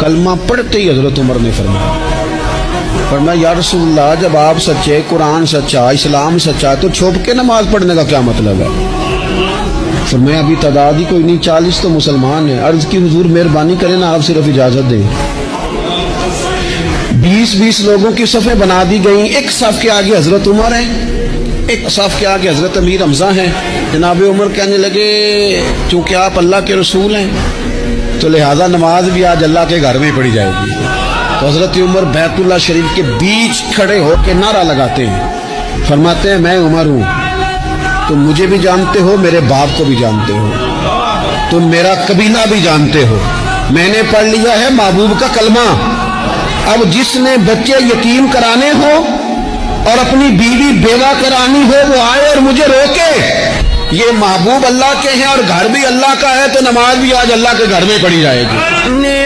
کلمہ پڑھتے ہی حضرت عمر نے فرمایا یا رسول اللہ جب آپ سچے، قرآن سچا، اسلام سچا، تو چھپ کے نماز پڑھنے کا کیا مطلب ہے؟ فرمایا ابھی تعداد ہی کوئی نہیں، 40 تو مسلمان ہیں۔ عرض کی حضور مہربانی کریں نا، آپ صرف اجازت دیں۔ 20 لوگوں کی صفیں بنا دی گئیں، ایک صف کے آگے حضرت عمر ہیں، ایک صف کے آگے حضرت امیر حمزہ ہیں۔ جناب عمر کہنے لگے چونکہ آپ اللہ کے رسول ہیں تو لہذا نماز بھی آج اللہ کے گھر میں پڑھی جائے گی۔ تو حضرت عمر بیت اللہ شریف کے بیچ کھڑے ہو کے نعرہ لگاتے ہیں، فرماتے ہیں میں عمر ہوں، تم مجھے بھی جانتے ہو، میرے باپ کو بھی جانتے ہو، تم میرا قبیلہ بھی جانتے ہو، میں نے پڑھ لیا ہے محبوب کا کلمہ۔ اب جس نے بچے یتیم کرانے ہو اور اپنی بیوی بیوہ کرانی ہو وہ آئے اور مجھے روکے۔ یہ محبوب اللہ کے ہیں اور گھر بھی اللہ کا ہے، تو نماز بھی آج اللہ کے گھر میں پڑھی جائے گی۔